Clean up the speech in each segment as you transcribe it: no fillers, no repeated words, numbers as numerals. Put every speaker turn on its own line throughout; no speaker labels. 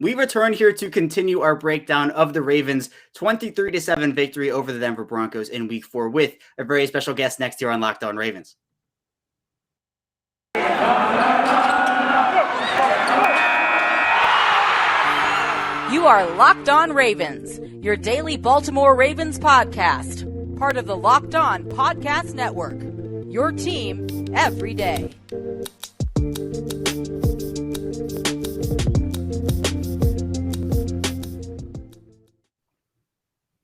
We return here to continue our breakdown of the Ravens' 23-7 victory over the Denver Broncos in Week 4 with a very special guest next year on Locked On Ravens.
You are Locked On Ravens, your daily Baltimore Ravens podcast, part of the Locked On Podcast Network, your team every day.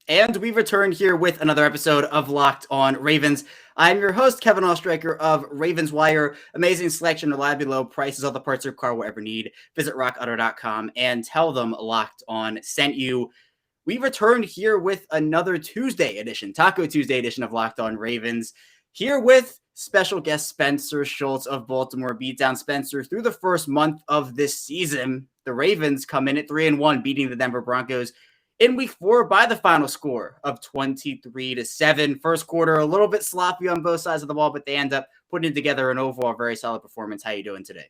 And we return here with another episode of Locked On Ravens. I'm your host, Kevin Oestreicher of Ravens Wire. Amazing selection, reliably low prices, all the parts of your car will ever need. Visit rockauto.com and tell them Locked On sent you. We returned here with another Tuesday edition, Taco Tuesday edition of Locked On Ravens. Here with special guest Spencer Schultz of Baltimore Beatdown. Spencer, through the first month of this season, the Ravens come in at 3-1, beating the Denver Broncos in Week 4 by the final score of 23-7. First quarter, a little bit sloppy on both sides of the ball, but they end up putting together an overall very solid performance. How you doing today?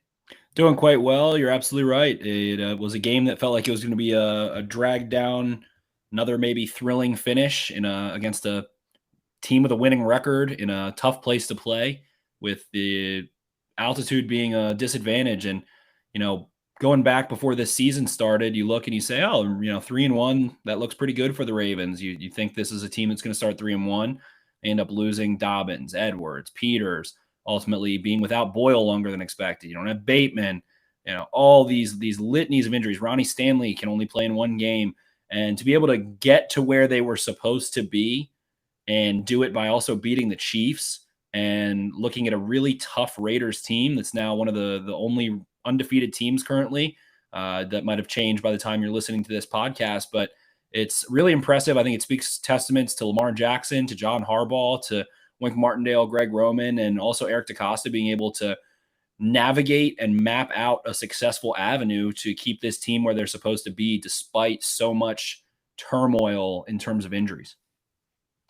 Doing quite well. You're absolutely right. It was a game that felt like it was going to be a drag down, another maybe thrilling finish against a team with a winning record in a tough place to play, with the altitude being a disadvantage. And, going back before this season started, you look and you say, 3-1, that looks pretty good for the Ravens. You think this is a team that's going to start 3-1. They end up losing Dobbins, Edwards, Peters, ultimately being without Boyle longer than expected. You don't have Bateman, all these litanies of injuries. Ronnie Stanley can only play in one game. And to be able to get to where they were supposed to be and do it by also beating the Chiefs and looking at a really tough Raiders team that's now one of the only undefeated teams currently, that might have changed by the time you're listening to this podcast, but it's really impressive. I think it speaks testaments to Lamar Jackson, to John Harbaugh, to Wink Martindale, Greg Roman, and also Eric DeCosta being able to navigate and map out a successful avenue to keep this team where they're supposed to be, despite so much turmoil in terms of injuries.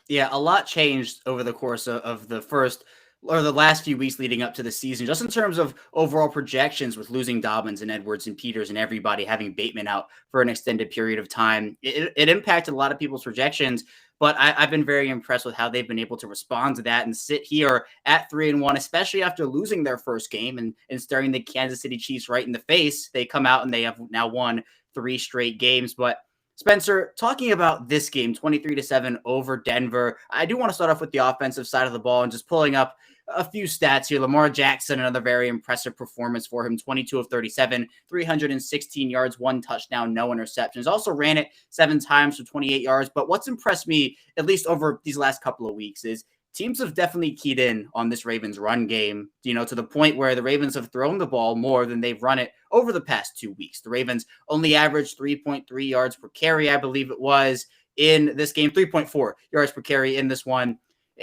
Yeah, a lot changed over the course of the last few weeks leading up to the season, just in terms of overall projections, with losing Dobbins and Edwards and Peters and everybody having Bateman out for an extended period of time. It impacted a lot of people's projections, but I've been very impressed with how they've been able to respond to that and sit here at 3-1, especially after losing their first game and staring the Kansas City Chiefs right in the face. They come out and they have now won 3 straight games. But Spencer, talking about this game, 23-7 over Denver, I do want to start off with the offensive side of the ball and just pulling up a few stats here. Lamar Jackson, another very impressive performance for him, 22 of 37, 316 yards, 1 touchdown, no interceptions. Also ran it 7 times for 28 yards. But what's impressed me, at least over these last couple of weeks, is teams have definitely keyed in on this Ravens run game, to the point where the Ravens have thrown the ball more than they've run it over the past 2 weeks. The Ravens only averaged 3.3 yards per carry, I believe it was, in this game, 3.4 yards per carry in this one.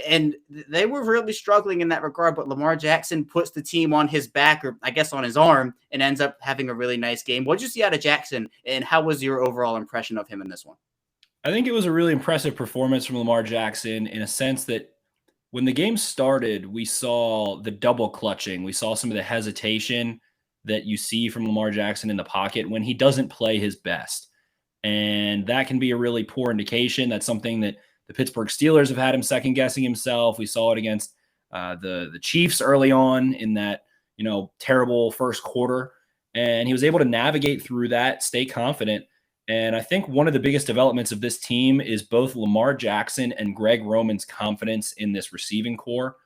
And they were really struggling in that regard, but Lamar Jackson puts the team on his back, or I guess on his arm, and ends up having a really nice game. What did you see out of Jackson, and how was your overall impression of him in this one?
I think it was a really impressive performance from Lamar Jackson, in a sense that when the game started, we saw the double clutching. We saw some of the hesitation that you see from Lamar Jackson in the pocket when he doesn't play his best. And that can be a really poor indication. That's something that the Pittsburgh Steelers have had him second-guessing himself. We saw it against the Chiefs early on in that, terrible first quarter. And he was able to navigate through that, stay confident. And I think one of the biggest developments of this team is both Lamar Jackson and Greg Roman's confidence in this receiving core.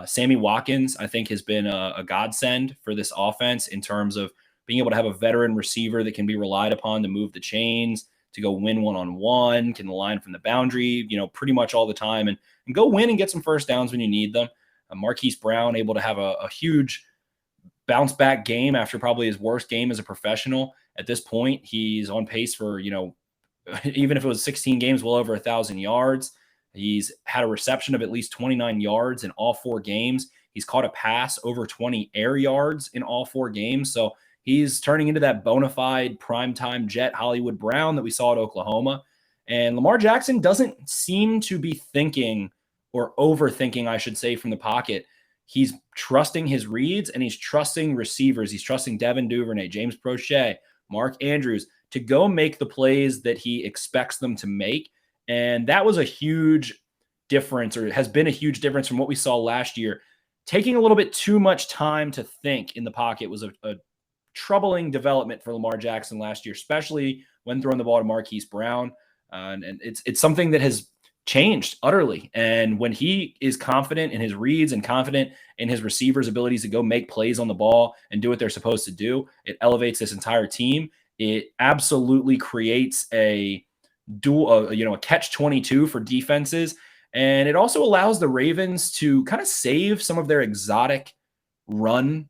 Sammy Watkins, I think, has been a godsend for this offense in terms of being able to have a veteran receiver that can be relied upon to move the chains, to go win one-on-one, can line from the boundary, pretty much all the time, and go win and get some first downs when you need them. Marquis Brown able to have a huge bounce-back game after probably his worst game as a professional. At this point, he's on pace for, even if it was 16 games, well over 1,000 yards. He's had a reception of at least 29 yards in all 4 games. He's caught a pass over 20 air yards in all 4 games. So he's turning into that bona fide primetime Jet Hollywood Brown that we saw at Oklahoma. And Lamar Jackson doesn't seem to be thinking, or overthinking, I should say, from the pocket. He's trusting his reads, and he's trusting receivers. He's trusting Devin Duvernay, James Prochet, Mark Andrews, to go make the plays that he expects them to make. And that was a huge difference, or has been a huge difference from what we saw last year. Taking a little bit too much time to think in the pocket was a troubling development for Lamar Jackson last year, especially when throwing the ball to Marquis Brown. And it's something that has changed utterly. And when he is confident in his reads and confident in his receivers' abilities to go make plays on the ball and do what they're supposed to do, it elevates this entire team. It absolutely creates a catch-22 for defenses. And it also allows the Ravens to kind of save some of their exotic run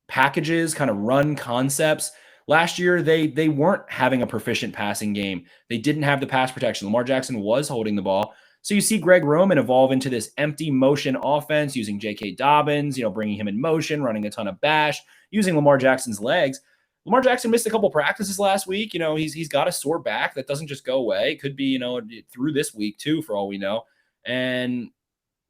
packages, kind of run concepts. Last year, they weren't having a proficient passing game. They didn't have the pass protection. Lamar Jackson was holding the ball. So you see Greg Roman evolve into this empty motion offense using J.K. Dobbins, bringing him in motion, running a ton of bash, using Lamar Jackson's legs. Lamar Jackson missed a couple practices last week. He's got a sore back that doesn't just go away. It could be, through this week too, for all we know. And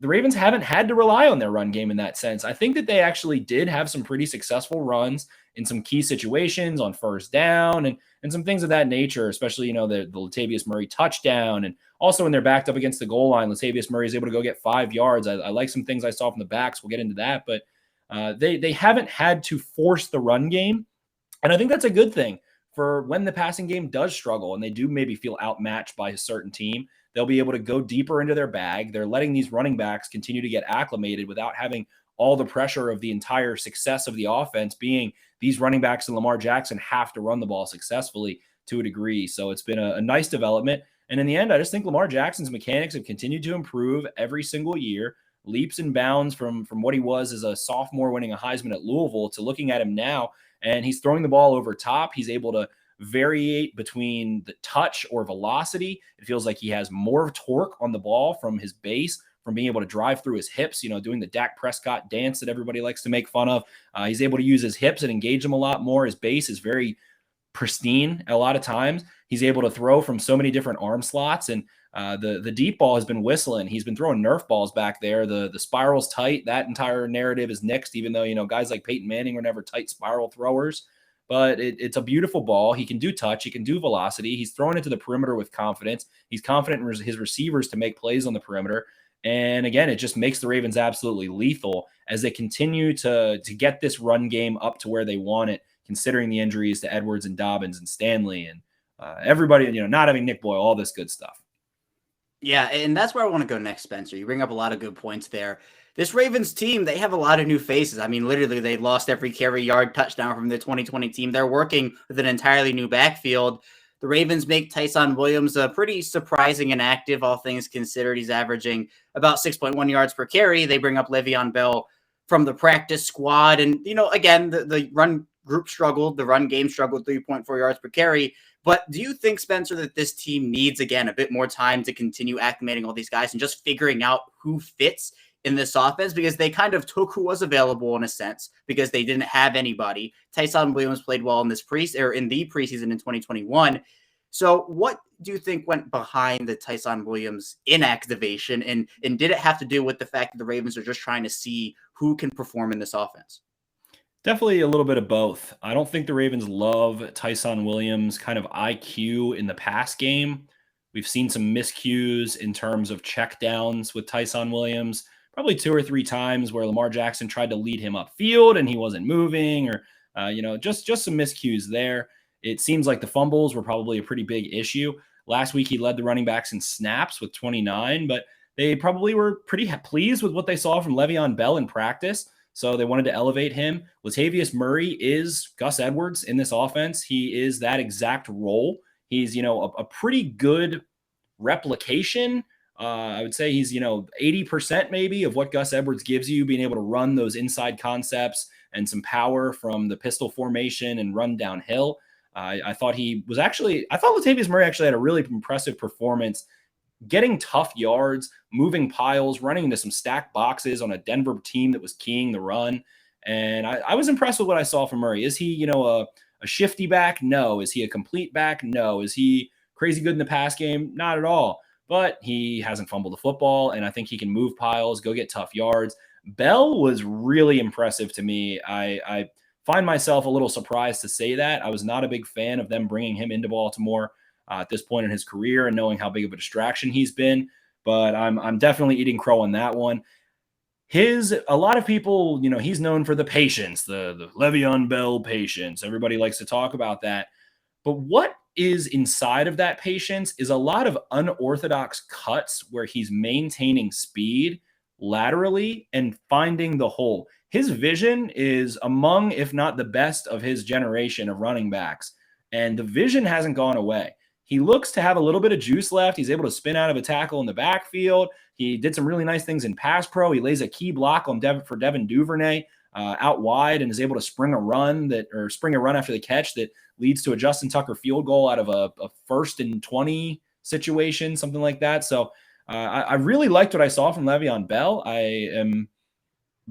the Ravens haven't had to rely on their run game in that sense. I think that they actually did have some pretty successful runs in some key situations on first down and some things of that nature, especially, the Latavius Murray touchdown. And also when they're backed up against the goal line, Latavius Murray is able to go get 5 yards. I like some things I saw from the backs. We'll get into that. But they haven't had to force the run game. And I think that's a good thing for when the passing game does struggle and they do maybe feel outmatched by a certain team. They'll be able to go deeper into their bag. They're letting these running backs continue to get acclimated without having all the pressure of the entire success of the offense being these running backs and Lamar Jackson have to run the ball successfully to a degree. So it's been a nice development. And in the end, I just think Lamar Jackson's mechanics have continued to improve every single year, leaps and bounds from what he was as a sophomore winning a Heisman at Louisville to looking at him now. And he's throwing the ball over top. He's able to variate between the touch or velocity. It feels like he has more torque on the ball from his base, from being able to drive through his hips, doing the Dak Prescott dance that everybody likes to make fun of. He's able to use his hips and engage them a lot more. His base is very pristine a lot of times. He's able to throw from so many different arm slots, and the deep ball has been whistling. He's been throwing Nerf balls back there. The spiral's tight. That entire narrative is nixed, even though, guys like Peyton Manning were never tight spiral throwers. But it's a beautiful ball. He can do touch. He can do velocity. He's throwing it to the perimeter with confidence. He's confident in his receivers to make plays on the perimeter. And again, it just makes the Ravens absolutely lethal as they continue to get this run game up to where they want it, considering the injuries to Edwards and Dobbins and Stanley and everybody, not having Nick Boyle, all this good stuff.
Yeah, and that's where I want to go next, Spencer. You bring up a lot of good points there. This Ravens team, they have a lot of new faces. I mean, literally, they lost every carry, yard, touchdown from the 2020 team. They're working with an entirely new backfield. The Ravens make Tyson Williams pretty surprising and active, all things considered. He's averaging about 6.1 yards per carry. They bring up Le'Veon Bell from the practice squad. And, again, the run group struggled. The run game struggled, 3.4 yards per carry. But do you think, Spencer, that this team needs, again, a bit more time to continue acclimating all these guys and just figuring out who fits in this offense? Because they kind of took who was available in a sense because they didn't have anybody. Tyson Williams played well in the preseason in 2021. So what do you think went behind the Tyson Williams inactivation? And did it have to do with the fact that the Ravens are just trying to see who can perform in this offense?
Definitely a little bit of both. I don't think the Ravens love Tyson Williams' kind of IQ in the pass game. We've seen some miscues in terms of checkdowns with Tyson Williams, probably 2 or 3 times where Lamar Jackson tried to lead him upfield and he wasn't moving, or just some miscues there. It seems like the fumbles were probably a pretty big issue. Last week, he led the running backs in snaps with 29, but they probably were pretty pleased with what they saw from Le'Veon Bell in practice. So they wanted to elevate him. Latavius Murray is Gus Edwards in this offense. He is that exact role. He's, a pretty good replication. I would say he's, 80% maybe of what Gus Edwards gives you, being able to run those inside concepts and some power from the pistol formation and run downhill. I thought Latavius Murray actually had a really impressive performance, getting tough yards, moving piles, running into some stacked boxes on a Denver team that was keying the run. And I was impressed with what I saw from Murray. Is he, a shifty back? No. Is he a complete back? No. Is he crazy good in the pass game? Not at all. But he hasn't fumbled the football, and I think he can move piles, go get tough yards. Bell was really impressive to me. I find myself a little surprised to say that. I was not a big fan of them bringing him into Baltimore at this point in his career and knowing how big of a distraction he's been. But I'm definitely eating crow on that one. A lot of people, he's known for the patience, the Le'Veon Bell patience. Everybody likes to talk about that. But what is inside of that patience is a lot of unorthodox cuts where he's maintaining speed laterally and finding the hole. His vision is among, if not the best of his generation of running backs. And the vision hasn't gone away. He looks to have a little bit of juice left. He's able to spin out of a tackle in the backfield. He did some really nice things in pass pro. He lays a key block on for Devin Duvernay out wide and is able to spring a run after the catch that leads to a Justin Tucker field goal out of a 1st and 20 situation, something like that. So I really liked what I saw from Le'Veon Bell. I am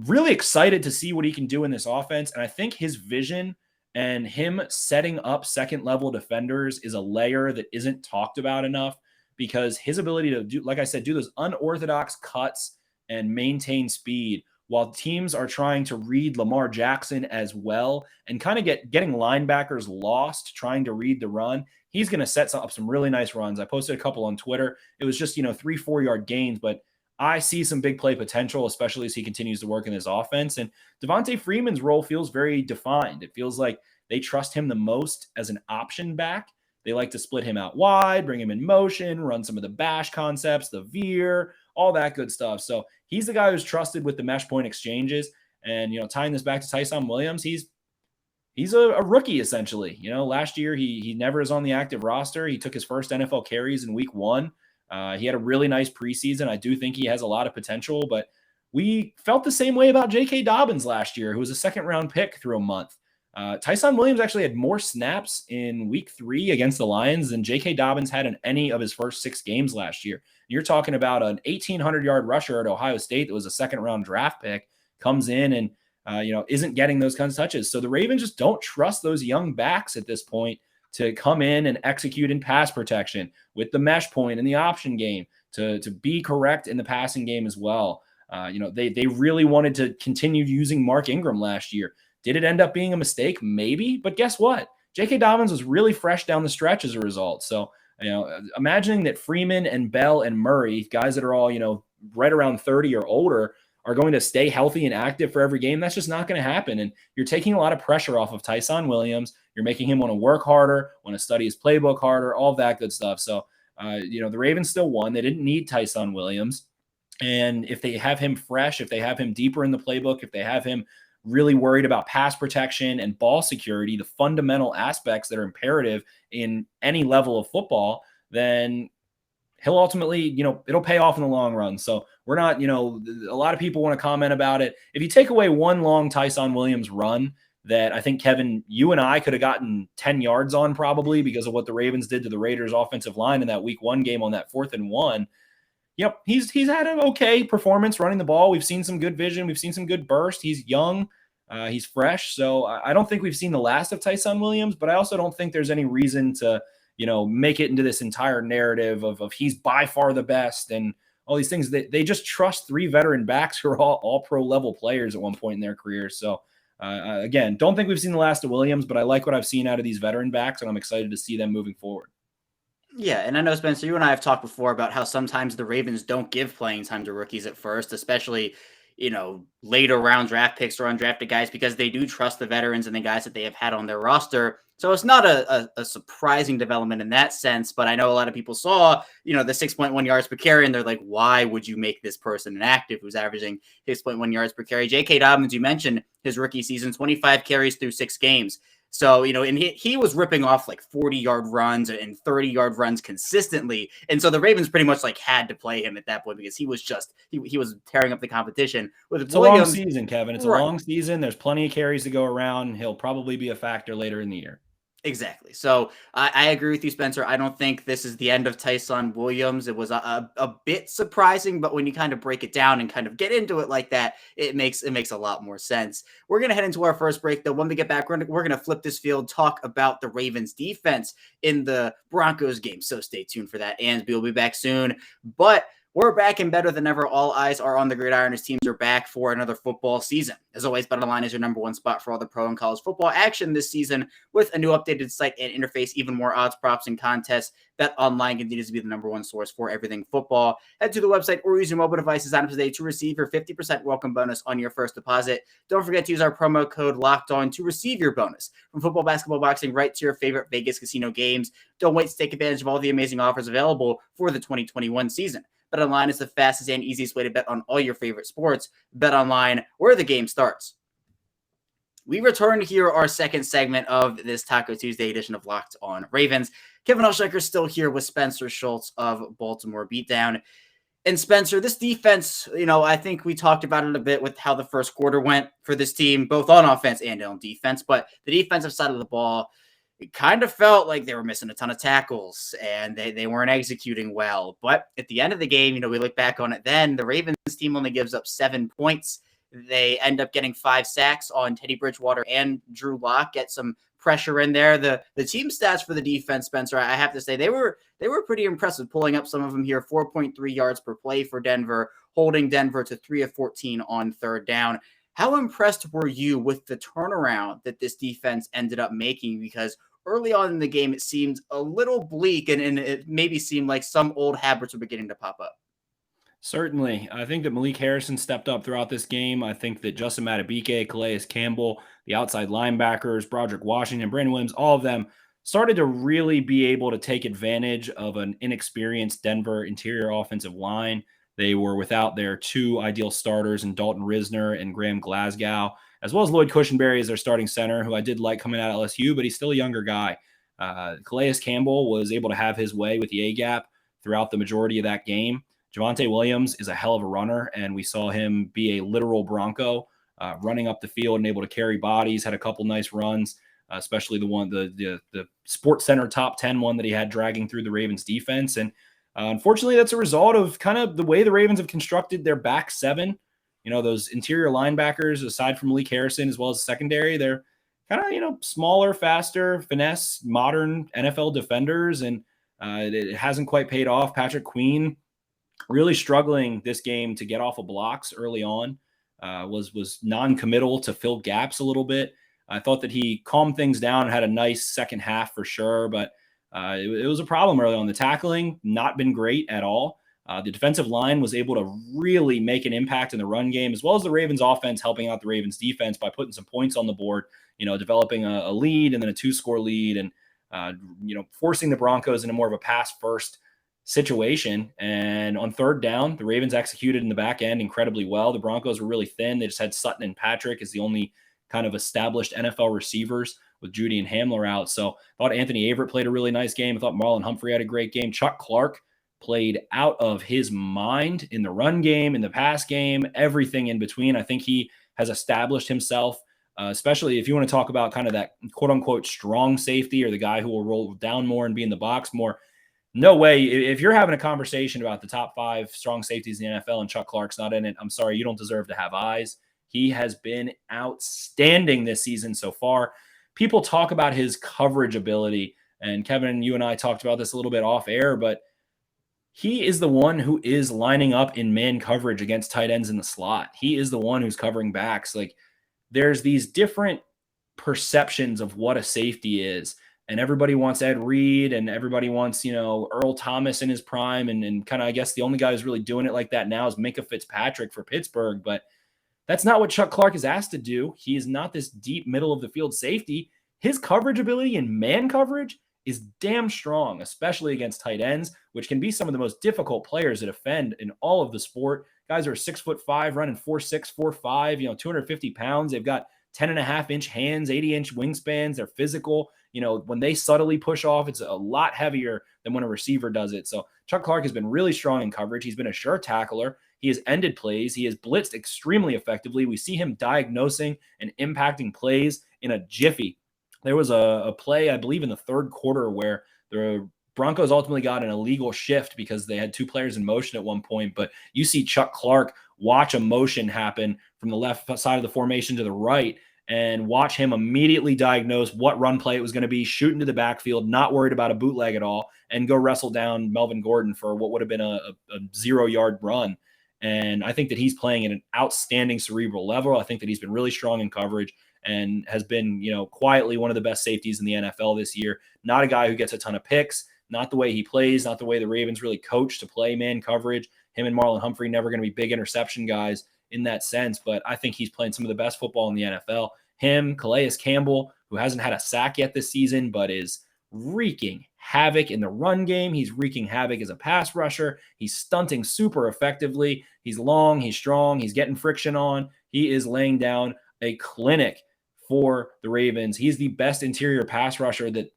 really excited to see what he can do in this offense. And I think his vision and him setting up second-level defenders is a layer that isn't talked about enough, because his ability to do, like I said, do those unorthodox cuts and maintain speed while teams are trying to read Lamar Jackson as well and kind of getting linebackers lost trying to read the run. He's going to set up some really nice runs. I posted a couple on Twitter. It was just, 3-4 yard gains, but I see some big play potential, especially as he continues to work in this offense. And Devontae Freeman's role feels very defined. It feels like they trust him the most as an option back. They like to split him out wide, bring him in motion, run some of the bash concepts, the veer, all that good stuff. So he's the guy who's trusted with the mesh point exchanges. And, tying this back to Tyson Williams, he's a rookie essentially. Last year he never is on the active roster. He took his first NFL carries in week 1. He had a really nice preseason. I do think he has a lot of potential, but we felt the same way about J.K. Dobbins last year, who was a second-round pick through a month. Tyson Williams actually had more snaps in week 3 against the Lions than J.K. Dobbins had in any of his first 6 games last year. You're talking about an 1,800-yard rusher at Ohio State that was a second-round draft pick, comes in and isn't getting those kinds of touches. So the Ravens just don't trust those young backs at this point to come in and execute in pass protection with the mesh point in the option game, to be correct in the passing game as well. They really wanted to continue using Mark Ingram last year. Did it end up being a mistake? Maybe, but guess what? J.K. Dobbins was really fresh down the stretch as a result. So, imagining that Freeman and Bell and Murray, guys that are all, right around 30 or older, are going to stay healthy and active for every game, that's just not going to happen. And you're taking a lot of pressure off of Tyson Williams. You're making him want to work harder, want to study his playbook harder, all that good stuff. So, the Ravens still won. They didn't need Tyson Williams. And if they have him fresh, if they have him deeper in the playbook, if they have him really worried about pass protection and ball security, the fundamental aspects that are imperative in any level of football, then he'll ultimately, it'll pay off in the long run. So we're not, a lot of people want to comment about it. If you take away one long Tyson Williams run that I think, Kevin, you and I could have gotten 10 yards on probably because of what the Ravens did to the Raiders offensive line in that week 1 game on that 4th and 1. Yep, he's had an okay performance running the ball. We've seen some good vision. We've seen some good burst. He's young. He's fresh. So I don't think we've seen the last of Tyson Williams, but I also don't think there's any reason to, make it into this entire narrative of he's by far the best and all these things. They just trust 3 veteran backs who are all pro level players at one point in their career. So again, don't think we've seen the last of Williams, but I like what I've seen out of these veteran backs, and I'm excited to see them moving forward.
Yeah, and I know, Spencer, you and I have talked before about how sometimes the Ravens don't give playing time to rookies at first, especially, later round draft picks or undrafted guys, because they do trust the veterans and the guys that they have had on their roster. So it's not a surprising development in that sense, but I know a lot of people saw, the 6.1 yards per carry, and they're like, why would you make this person inactive who's averaging 6.1 yards per carry? J.K. Dobbins, you mentioned his rookie season, 25 carries through 6 games. So, and he was ripping off like 40-yard runs and 30-yard runs consistently. And so the Ravens pretty much had to play him at that point because he was just, he was tearing up the competition.
It's Williams, a long season, Kevin. It's a long season. There's plenty of carries to go around. He'll probably be a factor later in the year.
Exactly. So I agree with you, Spencer. I don't think this is the end of Tyson Williams. It was a bit surprising, but when you kind of break it down and kind of get into it like that, it makes a lot more sense. We're going to head into our first break, though. When we get back, we're going to flip this field, talk about the Ravens defense in the Broncos game. So stay tuned for that. And we'll be back soon. But We're back and better than ever. All eyes are on the gridiron as teams are back for another football season. As always, BetOnline is your number one spot for all the pro and college football action this season with a new updated site and interface, even more odds, props, and contests. BetOnline continues to be the number one source for everything football. Head to the website or use your mobile devices on today to receive your 50% welcome bonus on your first deposit. Don't forget to use our promo code LOCKEDON to receive your bonus. From football, basketball, boxing, right to your favorite Vegas casino games. Don't wait to take advantage of all the amazing offers available for the 2021 season. BetOnline is the fastest and easiest way to bet on all your favorite sports. BetOnline, where the game starts. We return here our second segment of this Taco Tuesday edition of Locked On Ravens. Kevin Hulshaker still here with Spencer Schultz of Baltimore Beatdown. And Spencer, this defense, I think we talked about it a bit with how the first quarter went for this team, both on offense and on defense. But the defensive side of the ball, it kind of felt like they were missing a ton of tackles and they weren't executing well. But at the end of the game, we look back on it then, the Ravens team only gives up 7 points. They end up getting 5 sacks on Teddy Bridgewater and Drew Lock, get some pressure in there. The team stats for the defense, Spencer, I have to say they were pretty impressive, pulling up some of them here. 4.3 yards per play for Denver, holding Denver to 3 of 14 on third down. How impressed were you with the turnaround that this defense ended up making? Because early on in the game, it seemed a little bleak and it maybe seemed like some old habits were beginning to pop up.
Certainly. I think that Malik Harrison stepped up throughout this game. I think that Justin Madubuike, Calais Campbell, the outside linebackers, Broderick Washington, Brandon Williams, all of them started to really be able to take advantage of an inexperienced Denver interior offensive line. They were without their 2 ideal starters in Dalton Risner and Graham Glasgow, as well as Lloyd Cushenberry as their starting center, who I did like coming out of LSU, but he's still a younger guy. Calais Campbell was able to have his way with the A-gap throughout the majority of that game. Javonte Williams is a hell of a runner, and we saw him be a literal Bronco, running up the field and able to carry bodies, had a couple nice runs, especially the Sports Center top 10 one that he had dragging through the Ravens defense. And unfortunately, that's a result of kind of the way the Ravens have constructed their back seven. Those interior linebackers, aside from Malik Harrison, as well as secondary, they're kind of, smaller, faster, finesse, modern NFL defenders, and it hasn't quite paid off. Patrick Queen really struggling this game to get off of blocks early on, was non-committal to fill gaps a little bit. I thought that he calmed things down and had a nice second half for sure, but it was a problem early on. The tackling, not been great at all. The defensive line was able to really make an impact in the run game, as well as the Ravens offense helping out the Ravens defense by putting some points on the board, developing a lead and then a 2-score lead and, forcing the Broncos into more of a pass-first situation. And on third down, the Ravens executed in the back end incredibly well. The Broncos were really thin. They just had Sutton and Patrick as the only kind of established NFL receivers with Judy and Hamler out. So I thought Anthony Averett played a really nice game. I thought Marlon Humphrey had a great game. Chuck Clark played out of his mind in the run game, in the pass game, everything in between. I think he has established himself, especially if you want to talk about kind of that quote unquote strong safety or the guy who will roll down more and be in the box more. No way. If you're having a conversation about the top 5 strong safeties in the NFL and Chuck Clark's not in it, I'm sorry, you don't deserve to have eyes. He has been outstanding this season so far. People talk about his coverage ability, and Kevin, you and I talked about this a little bit off air, but he is the one who is lining up in man coverage against tight ends in the slot. He is the one who's covering backs. Like, there's these different perceptions of what a safety is. And everybody wants Ed Reed and everybody wants, Earl Thomas in his prime. And kind of, I guess the only guy who's really doing it like that now is Minkah Fitzpatrick for Pittsburgh. But that's not what Chuck Clark is asked to do. He is not this deep middle of the field safety. His coverage ability in man coverage is damn strong, especially against tight ends, which can be some of the most difficult players to defend in all of the sport. Guys are 6'5", running 4'6", 4'5", 250 pounds. They've got 10.5-inch hands, 80-inch wingspans. They're physical. When they subtly push off, it's a lot heavier than when a receiver does it. So Chuck Clark has been really strong in coverage. He's been a sure tackler. He has ended plays. He has blitzed extremely effectively. We see him diagnosing and impacting plays in a jiffy. There was a play, I believe, in the third quarter where the Broncos ultimately got an illegal shift because they had 2 players in motion at one point. But you see Chuck Clark watch a motion happen from the left side of the formation to the right, and watch him immediately diagnose what run play it was going to be, shoot into the backfield, not worried about a bootleg at all, and go wrestle down Melvin Gordon for what would have been a 0-yard run. And I think that he's playing at an outstanding cerebral level. I think that he's been really strong in coverage and has been, quietly one of the best safeties in the NFL this year. Not a guy who gets a ton of picks, not the way he plays, not the way the Ravens really coach to play man coverage. Him and Marlon Humphrey never going to be big interception guys in that sense, but I think he's playing some of the best football in the NFL. Him, Calais Campbell, who hasn't had a sack yet this season, but is wreaking havoc in the run game. He's wreaking havoc as a pass rusher. He's stunting super effectively. He's long, he's strong, he's getting friction on. He is laying down a clinic for the Ravens. He's the best interior pass rusher that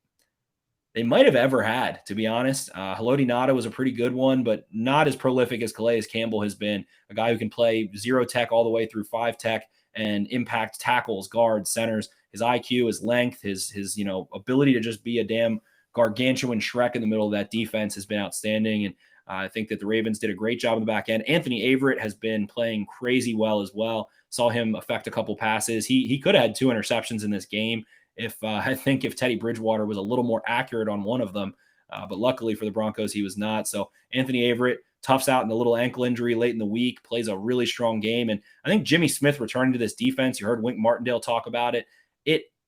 they might have ever had, to be honest. Haloti Ngata was a pretty good one, but not as prolific as Calais Campbell has been. A guy who can play 0 tech all the way through 5 tech and impact tackles, guards, centers. His IQ, his length, his ability to just be a damn gargantuan Shrek in the middle of that defense has been outstanding. And I think that the Ravens did a great job in the back end. Anthony Averett has been playing crazy well as well. Saw him affect a couple passes. He could have had 2 interceptions in this game if Teddy Bridgewater was a little more accurate on one of them. But luckily for the Broncos, he was not. So Anthony Averett toughs out in a little ankle injury late in the week, plays a really strong game. And I think Jimmy Smith returning to this defense, you heard Wink Martindale talk about it.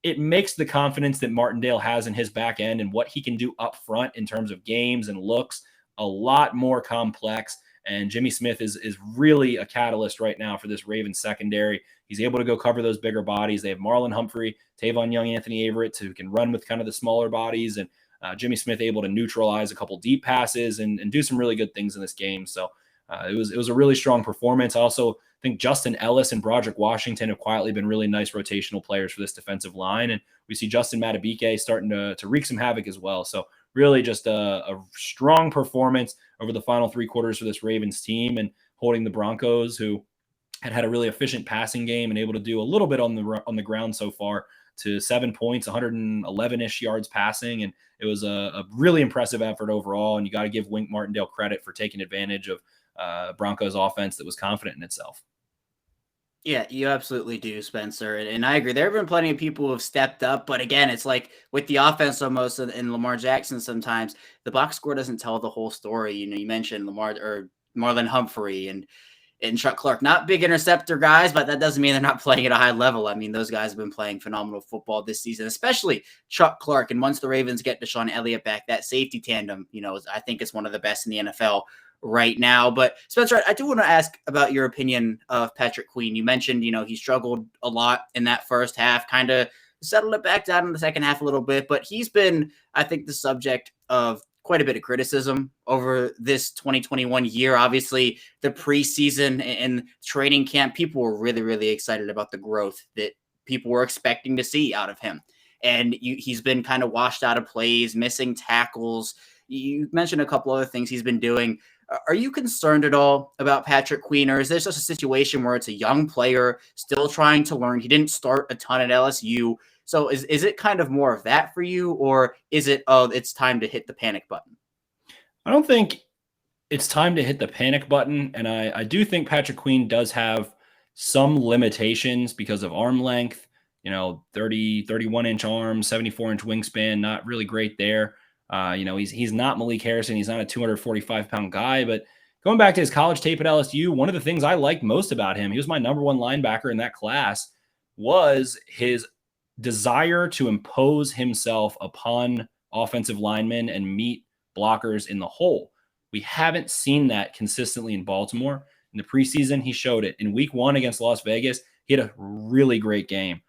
It makes the confidence that Martindale has in his back end and what he can do up front in terms of games and looks a lot more complex. And Jimmy Smith is really a catalyst right now for this Ravens secondary. He's able to go cover those bigger bodies. They have Marlon Humphrey, Tavon Young, Anthony Averett, who can run with kind of the smaller bodies. And Jimmy Smith able to neutralize a couple deep passes and do some really good things in this game. So it was a really strong performance. I also think Justin Ellis and Broderick Washington have quietly been really nice rotational players for this defensive line. And we see Justin Matabike starting to wreak some havoc as well. So really just a strong performance over the final 3 quarters for this Ravens team and holding the Broncos, who had a really efficient passing game and able to do a little bit on the ground so far, to 7 points, 111-ish yards passing. And it was a really impressive effort overall. And you got to give Wink Martindale credit for taking advantage of Broncos offense that was confident in itself.
Yeah, you absolutely do, Spencer. And I agree. There have been plenty of people who have stepped up. But again, it's like with the offense almost and Lamar Jackson, sometimes the box score doesn't tell the whole story. You mentioned Marlon Humphrey and Chuck Clark, not big interceptor guys, but that doesn't mean they're not playing at a high level. I mean, those guys have been playing phenomenal football this season, especially Chuck Clark. And once the Ravens get Deshaun Elliott back, that safety tandem, I think it's one of the best in the NFL right now. But Spencer, I do want to ask about your opinion of Patrick Queen. You mentioned, he struggled a lot in that first half, kind of settled it back down in the second half a little bit, but he's been, I think, the subject of quite a bit of criticism over this 2021 year. Obviously, the preseason and training camp, people were really, really excited about the growth that people were expecting to see out of him. And he's been kind of washed out of plays, missing tackles. You mentioned a couple other things he's been doing. Are you concerned at all about Patrick Queen, or is this just a situation where it's a young player still trying to learn? He didn't start a ton at LSU. So is it kind of more of that for you, or is it, it's time to hit the panic button?
I don't think it's time to hit the panic button. And I do think Patrick Queen does have some limitations because of arm length, 31-inch arms, 74-inch wingspan, not really great there. He's not Malik Harrison. He's not a 245-pound guy, but going back to his college tape at LSU, one of the things I liked most about him, he was my number 1 linebacker in that class, was his desire to impose himself upon offensive linemen and meet blockers in the hole. We haven't seen that consistently in Baltimore. In the preseason, he showed it. In week 1 against Las Vegas, he had a really great game.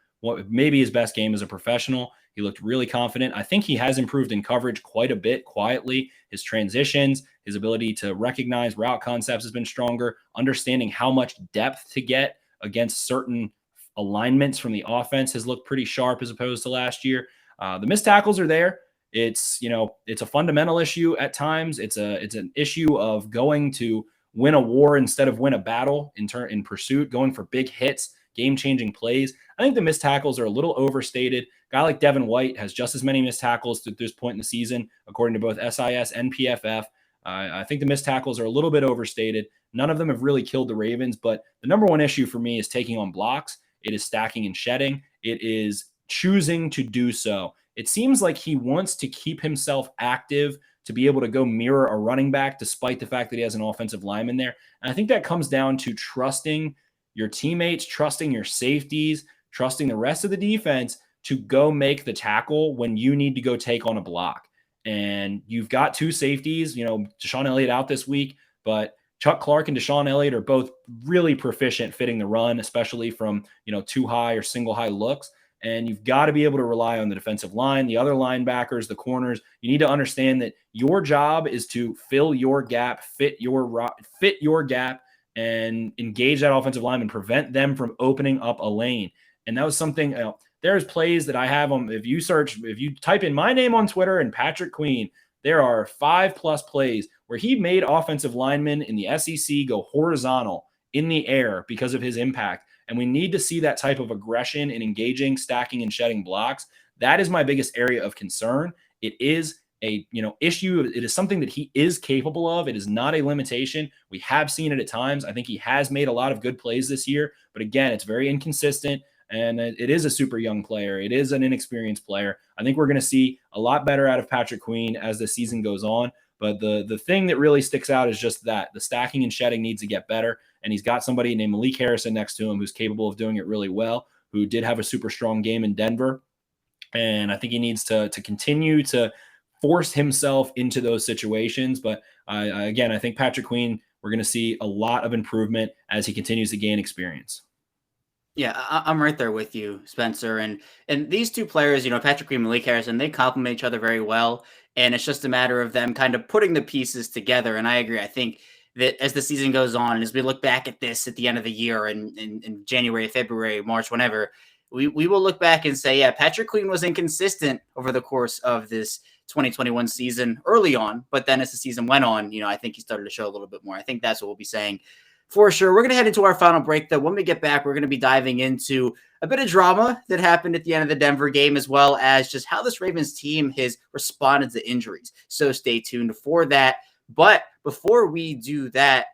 Maybe his best game as a professional. He looked really confident. I think he has improved in coverage quite a bit quietly. His transitions, his ability to recognize route concepts has been stronger. Understanding how much depth to get against certain alignments from the offense has looked pretty sharp as opposed to last year. The missed tackles are there. It's a fundamental issue at times. It's an issue of going to win a war instead of win a battle in pursuit, going for big hits, game-changing plays. I think the missed tackles are a little overstated. A guy like Devin White has just as many missed tackles at this point in the season, according to both SIS and PFF. I think the missed tackles are a little bit overstated. None of them have really killed the Ravens, but the number 1 issue for me is taking on blocks. It is stacking and shedding. It is choosing to do so. It seems like he wants to keep himself active to be able to go mirror a running back, despite the fact that he has an offensive lineman there. And I think that comes down to trusting your teammates, trusting your safeties, trusting the rest of the defense to go make the tackle when you need to go take on a block. And you've got two safeties, Deshaun Elliott out this week, but Chuck Clark and Deshaun Elliott are both really proficient fitting the run, especially from, two high or single high looks. And you've got to be able to rely on the defensive line, the other linebackers, the corners. You need to understand that your job is to fill your gap, fit your gap, and engage that offensive line and prevent them from opening up a lane. And that was something, there's plays that I have on, if you type in my name on Twitter and Patrick Queen, there are 5+ plays where he made offensive linemen in the SEC go horizontal in the air because of his impact. And we need to see that type of aggression in engaging, stacking, and shedding blocks. That is my biggest area of concern. It is a issue. It is something that he is capable of. It is not a limitation. We have seen it at times. I think he has made a lot of good plays this year, but again, it's very inconsistent. And it is a super young player. It is an inexperienced player. I think we're going to see a lot better out of Patrick Queen as the season goes on. But the thing that really sticks out is just that the stacking and shedding needs to get better. And he's got somebody named Malik Harrison next to him who's capable of doing it really well, who did have a super strong game in Denver. And I think he needs to continue to force himself into those situations. But again, I think Patrick Queen, we're going to see a lot of improvement as he continues to gain experience.
Yeah, I'm right there with you, Spencer. And these two players, Patrick Queen and Malik Harrison, they complement each other very well. And it's just a matter of them kind of putting the pieces together. And I agree. I think that as the season goes on, as we look back at this at the end of the year and in January, February, March, whenever, we will look back and say, yeah, Patrick Queen was inconsistent over the course of this 2021 season early on. But then as the season went on, I think he started to show a little bit more. I think that's what we'll be saying. For sure. We're going to head into our final break, though. When we get back, we're going to be diving into a bit of drama that happened at the end of the Denver game, as well as just how this Ravens team has responded to injuries. So stay tuned for that. But before we do that,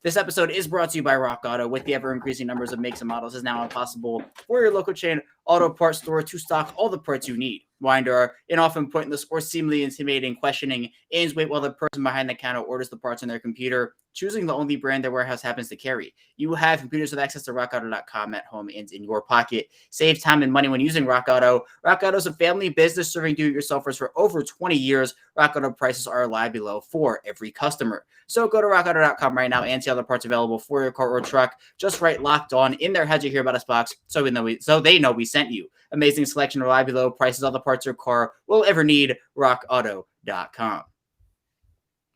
this episode is brought to you by Rock Auto. With the ever-increasing numbers of makes and models, it's now impossible for your local chain auto parts store to stock all the parts you need. Winder and often pointless or seemingly intimidating questioning and wait while the person behind the counter orders the parts on their computer, choosing the only brand their warehouse happens to carry. You have computers with access to rockauto.com at home and in your pocket. Save time and money when using Rock Auto. Rock Auto is a family business serving do-it-yourselfers for over 20 years. Rock Auto prices are reliably low for every customer. So go to rockauto.com right now and see other parts available for your car or truck. Just write Locked On in their How'd You Hear About Us box so they know we sent you. Amazing selection, reliably low prices, all the parts your car will ever need. rockauto.com.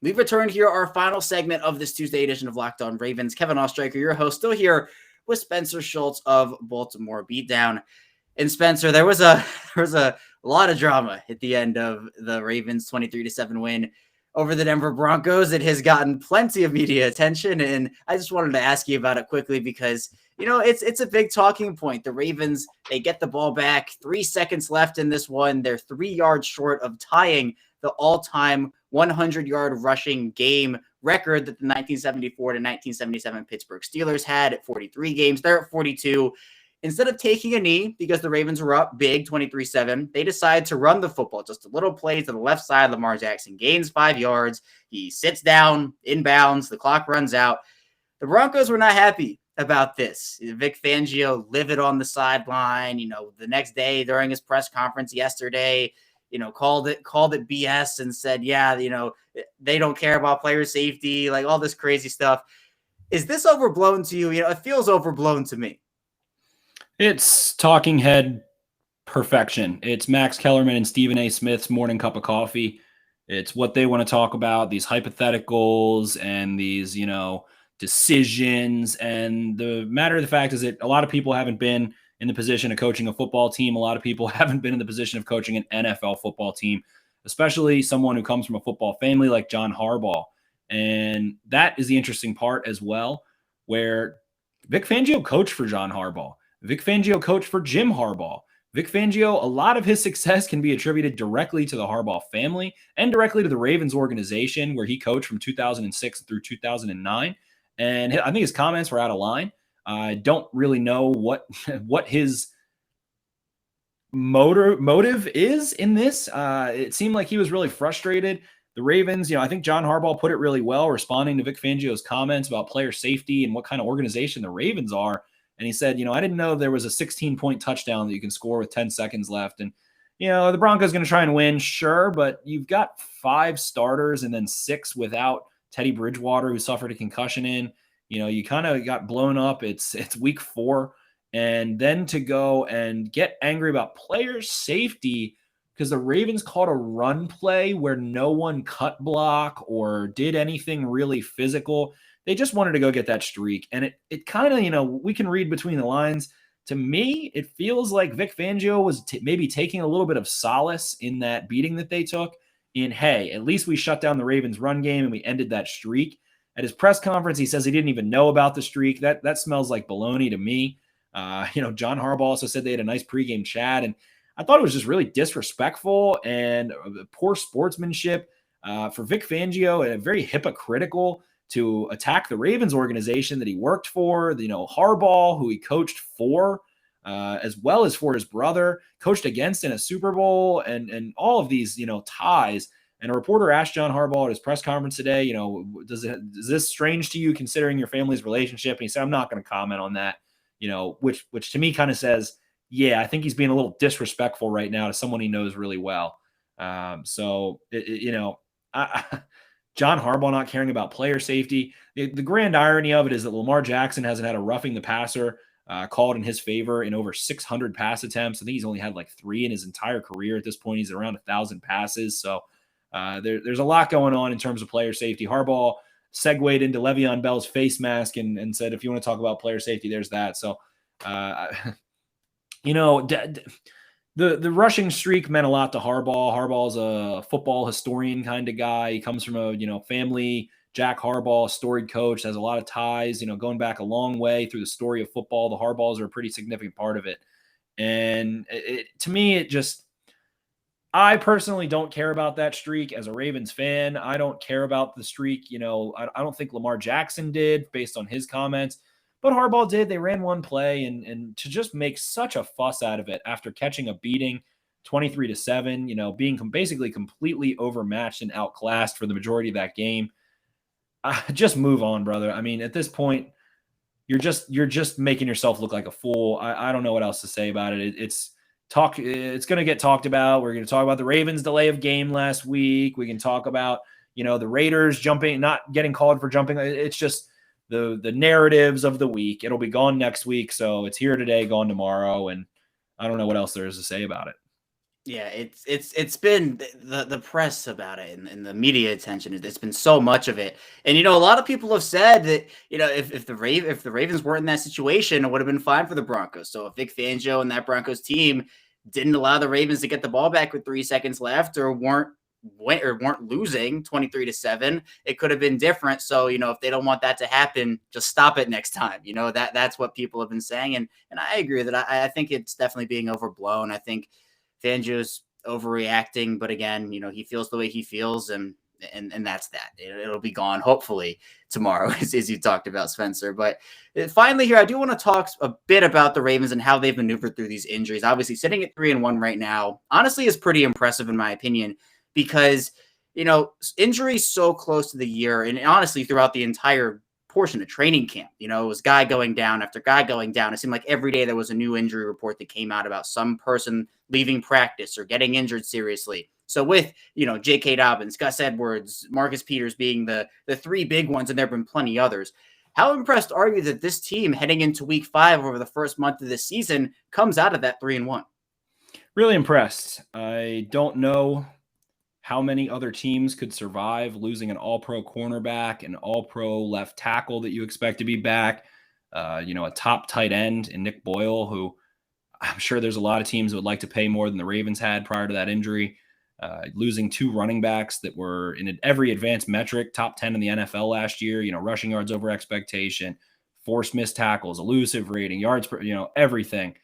We've returned here, our final segment of this Tuesday edition of Locked On Ravens. Kevin Ostreicher, your host, still here with Spencer Schultz of Baltimore Beatdown. And Spencer, there was a lot of drama at the end of the Ravens 23-7 win over the Denver Broncos. It has gotten plenty of media attention, and I just wanted to ask you about it quickly because, it's a big talking point. The Ravens, they get the ball back, 3 seconds left in this one. They're 3 yards short of tying the all-time 100-yard rushing game record that the 1974 to 1977 Pittsburgh Steelers had at 43 games. They're at 42. Instead of taking a knee because the Ravens were up big 23-7, they decide to run the football. Just a little play to the left side. Lamar Jackson gains 5 yards. He sits down, inbounds. The clock runs out. The Broncos were not happy about this. Vic Fangio livid on the sideline. The next day during his press conference yesterday, called it BS and said, yeah, they don't care about player safety, like all this crazy stuff. Is this overblown to you? It feels overblown to me.
It's talking head perfection. It's Max Kellerman and Stephen A. Smith's morning cup of coffee. It's what they want to talk about, these hypotheticals and these, decisions. And the matter of the fact is that a lot of people haven't been in the position of coaching a football team. A lot of people haven't been in the position of coaching an NFL football team, especially someone who comes from a football family like John Harbaugh. And that is the interesting part as well, where Vic Fangio coached for John Harbaugh. Vic Fangio coached for Jim Harbaugh. Vic Fangio, a lot of his success can be attributed directly to the Harbaugh family and directly to the Ravens organization, where he coached from 2006 through 2009. And I think his comments were out of line. I don't really know what his motive is in this. It seemed like he was really frustrated. The Ravens, I think John Harbaugh put it really well, responding to Vic Fangio's comments about player safety and what kind of organization the Ravens are. And he said, I didn't know there was a 16-point touchdown that you can score with 10 seconds left. And, the Broncos going to try and win, sure, but you've got 5 starters and then 6 without Teddy Bridgewater, who suffered a concussion in. You kind of got blown up. It's week 4. And then to go and get angry about player safety because the Ravens called a run play where no one cut block or did anything really physical. They just wanted to go get that streak. And it kind of, we can read between the lines. To me, it feels like Vic Fangio was maybe taking a little bit of solace in that beating that they took in, hey, at least we shut down the Ravens run game and we ended that streak. At his press conference, he says he didn't even know about the streak. That smells like baloney to me. John Harbaugh also said they had a nice pregame chat, and I thought it was just really disrespectful and poor sportsmanship for Vic Fangio, and very hypocritical to attack the Ravens organization that he worked for. Harbaugh, who he coached for, as well as for his brother, coached against in a Super Bowl, and all of these ties. And a reporter asked John Harbaugh at his press conference today, is this strange to you considering your family's relationship? And he said, I'm not going to comment on that. Which to me kind of says, yeah, I think he's being a little disrespectful right now to someone he knows really well. John Harbaugh not caring about player safety. The grand irony of it is that Lamar Jackson hasn't had a roughing the passer called in his favor in over 600 pass attempts. I think he's only had like 3 in his entire career. At this point, he's around 1,000 passes. So there's a lot going on in terms of player safety. Harbaugh segued into Le'Veon Bell's face mask and said, if you want to talk about player safety, there's that. So, the rushing streak meant a lot to Harbaugh. Harbaugh's a football historian kind of guy. He comes from a, family. Jack Harbaugh, storied coach, has a lot of ties, going back a long way through the story of football. The Harbaughs are a pretty significant part of it. And to me, I personally don't care about that streak as a Ravens fan. I don't care about the streak. I don't think Lamar Jackson did based on his comments, but Harbaugh did. They ran one play and to just make such a fuss out of it after catching a beating 23-7, being basically completely overmatched and outclassed for the majority of that game. Just move on, brother. I mean, at this point, you're just making yourself look like a fool. I don't know what else to say about it. It's going to get talked about. We're going to talk about the Ravens delay of game last week. We can talk about, the Raiders not getting called for jumping. It's just the narratives of the week. It'll be gone next week. So it's here today, gone tomorrow. And I don't know what else there is to say about it.
Yeah, it's been the press about it and the media attention. It's been so much of it, and a lot of people have said that if the Ravens weren't in that situation, it would have been fine for the Broncos. So if Vic Fangio and that Broncos team didn't allow the Ravens to get the ball back with 3 seconds left, or weren't losing 23-7, it could have been different. So if they don't want that to happen, just stop it next time. That's what people have been saying, and I agree with it. I think it's definitely being overblown. I think Fangio's overreacting, but again, he feels the way he feels, and that's that. It'll be gone hopefully tomorrow, as you talked about, Spencer. But finally here, I do want to talk a bit about the Ravens and how they've maneuvered through these injuries. Obviously, sitting at 3-1 right now, honestly, is pretty impressive in my opinion, because injuries so close to the year, and honestly throughout the entire portion of training camp, it was guy going down after guy going down. It seemed like every day there was a new injury report that came out about some person leaving practice or getting injured seriously. So with, J.K. Dobbins, Gus Edwards, Marcus Peters being the 3 big ones, and there have been plenty others, how impressed are you that this team heading into week 5 over the first month of this season comes out of that 3-1?
Really impressed. I don't know how many other teams could survive losing an all-pro cornerback, an all-pro left tackle that you expect to be back, a top tight end in Nick Boyle, who I'm sure there's a lot of teams that would like to pay more than the Ravens had prior to that injury, losing 2 running backs that were in every advanced metric, top 10 in the NFL last year, rushing yards over expectation, forced missed tackles, elusive rating, yards per, everything.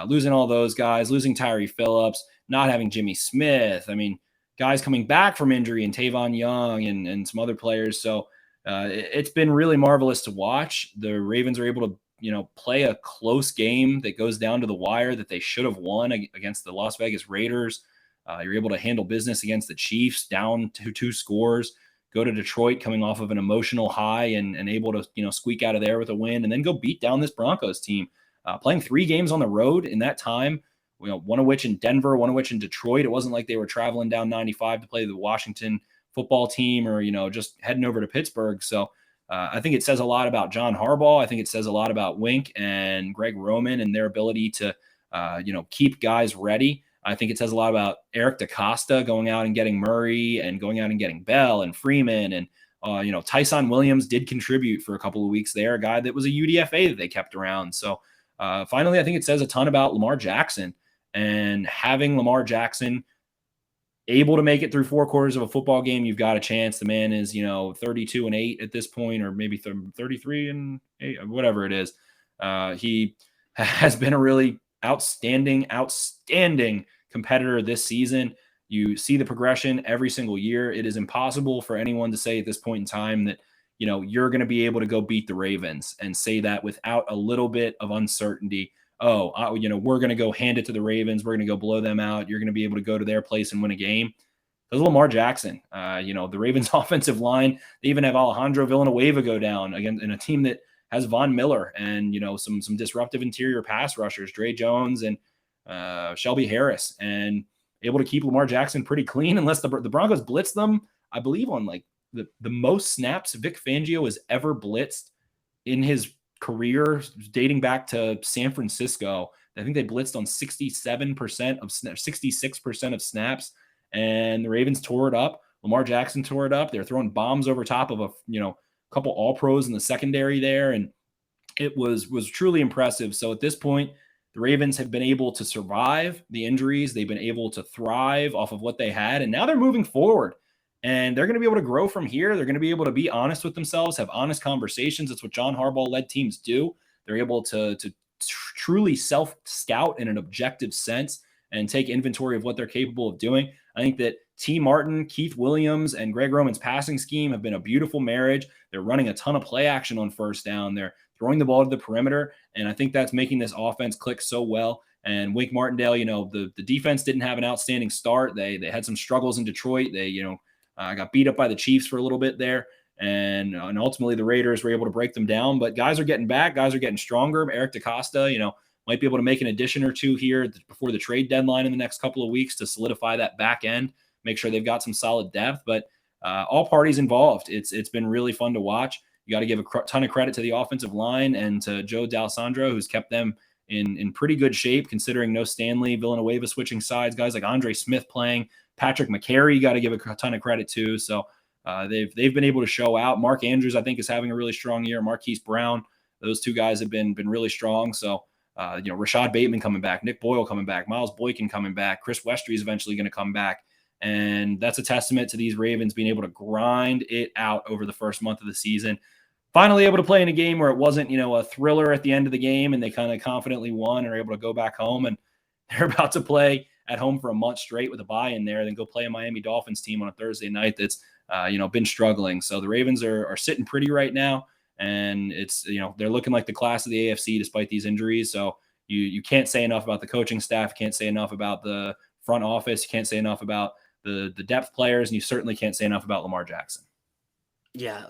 Losing all those guys, losing Tyree Phillips, not having Jimmy Smith. I mean, guys coming back from injury and Tavon Young and some other players. So it's been really marvelous to watch. The Ravens are able to play a close game that goes down to the wire that they should have won against the Las Vegas Raiders. You're able to handle business against the Chiefs down to 2 scores, go to Detroit coming off of an emotional high and able to, squeak out of there with a win, and then go beat down this Broncos team. Playing 3 games on the road in that time, one of which in Denver, one of which in Detroit. It wasn't like they were traveling down 95 to play the Washington football team or, just heading over to Pittsburgh. So I think it says a lot about John Harbaugh. I think it says a lot about Wink and Greg Roman and their ability to, keep guys ready. I think it says a lot about Eric DaCosta going out and getting Murray and going out and getting Bell and Freeman. And, Tyson Williams did contribute for a couple of weeks there, a guy that was a UDFA that they kept around. So finally, I think it says a ton about Lamar Jackson, and having Lamar Jackson able to make it through 4 quarters of a football game. You've got a chance. The man is, 32-8 at this point, or maybe 33-8, whatever it is. He has been a really outstanding competitor this season. You see the progression every single year. It is impossible for anyone to say at this point in time that, you're going to be able to go beat the Ravens and say that without a little bit of uncertainty. We're going to go hand it to the Ravens. We're going to go blow them out. You're going to be able to go to their place and win a game. There's Lamar Jackson. The Ravens offensive line, they even have Alejandro Villanueva go down again in a team that has Von Miller and, some disruptive interior pass rushers, Dre Jones and Shelby Harris, and able to keep Lamar Jackson pretty clean unless the Broncos blitz them, I believe, on like the most snaps Vic Fangio has ever blitzed in his career dating back to San Francisco. I think they blitzed on 66% of snaps, and the Ravens tore it up. Lamar Jackson tore it up. They're throwing bombs over top of a couple all pros in the secondary there. And it was truly impressive. So at this point, the Ravens have been able to survive the injuries. They've been able to thrive off of what they had. And now they're moving forward, and they're going to be able to grow from here. They're going to be able to be honest with themselves, have honest conversations. That's what John Harbaugh led teams do. They're able to truly self-scout in an objective sense and take inventory of what they're capable of doing. I think that T. Martin, Keith Williams, and Greg Roman's passing scheme have been a beautiful marriage. They're running a ton of play action on first down. They're throwing the ball to the perimeter, and I think that's making this offense click so well. And Wink Martindale, the defense didn't have an outstanding start. They had some struggles in Detroit. They, got beat up by the Chiefs for a little bit there. And ultimately the Raiders were able to break them down. But guys are getting back. Guys are getting stronger. Eric DaCosta, might be able to make an addition or two here before the trade deadline in the next couple of weeks to solidify that back end, make sure they've got some solid depth. But all parties involved, it's been really fun to watch. You got to give a ton of credit to the offensive line and to Joe D'Alessandro, who's kept them in pretty good shape, considering no Stanley, Villanueva switching sides, guys like Andre Smith playing, Patrick McCary, got to give a ton of credit to. So they've been able to show out. Mark Andrews, I think, is having a really strong year. Marquis Brown, those two guys have been really strong. So, Rashad Bateman coming back, Nick Boyle coming back, Miles Boykin coming back, Chris Westry is eventually going to come back. And that's a testament to these Ravens being able to grind it out over the first month of the season. Finally able to play in a game where it wasn't, a thriller at the end of the game, and they kind of confidently won and are able to go back home. And they're about to play at home for a month straight with a bye in there, then go play a Miami Dolphins team on a Thursday night that's, been struggling. So the Ravens are sitting pretty right now. And it's, they're looking like the class of the AFC despite these injuries. So you can't say enough about the coaching staff. You can't say enough about the front office. You can't say enough about the depth players. And you certainly can't say enough about Lamar Jackson.
Yeah,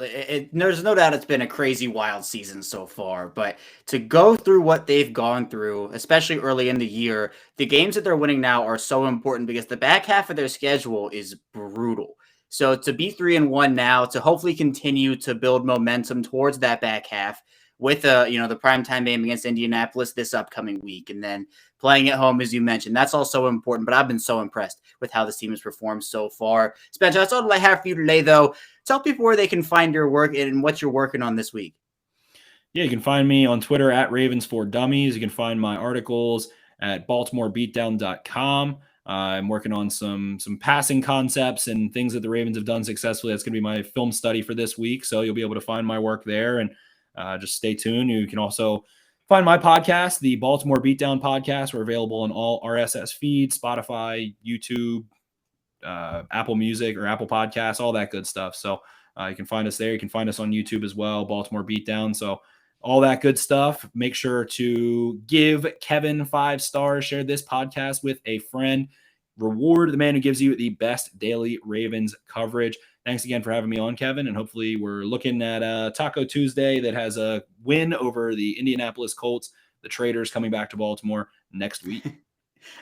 there's no doubt it's been a crazy, wild season so far. But to go through what they've gone through, especially early in the year, the games that they're winning now are so important because the back half of their schedule is brutal. So to be 3-1 now, to hopefully continue to build momentum towards that back half with the primetime game against Indianapolis this upcoming week, and then playing at home, as you mentioned, that's also important. But I've been so impressed with how this team has performed so far. Spencer, that's all I have for you today, though. Tell people where they can find your work and what you're working on this week.
Yeah, you can find me on Twitter at Ravens4Dummies. You can find my articles at BaltimoreBeatdown.com. I'm working on some passing concepts and things that the Ravens have done successfully. That's going to be my film study for this week. So you'll be able to find my work there, and just stay tuned. You can also find my podcast, the Baltimore Beatdown podcast. We're available on all RSS feeds, Spotify, YouTube, Apple Music or Apple Podcasts, all that good stuff. So you can find us there. You can find us on YouTube as well, Baltimore Beatdown. So all that good stuff. Make sure to give Kevin 5 stars, share this podcast with a friend, reward the man who gives you the best daily Ravens coverage. Thanks again for having me on, Kevin, and hopefully we're looking at Taco Tuesday that has a win over the Indianapolis Colts, the Traders coming back to Baltimore next week.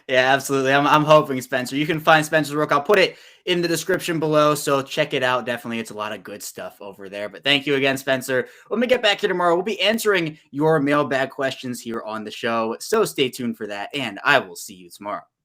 Yeah, absolutely. I'm hoping, Spencer. You can find Spencer's work. I'll put it in the description below, so check it out. Definitely, it's a lot of good stuff over there. But thank you again, Spencer. When we get back here tomorrow, we'll be answering your mailbag questions here on the show. So stay tuned for that, and I will see you tomorrow.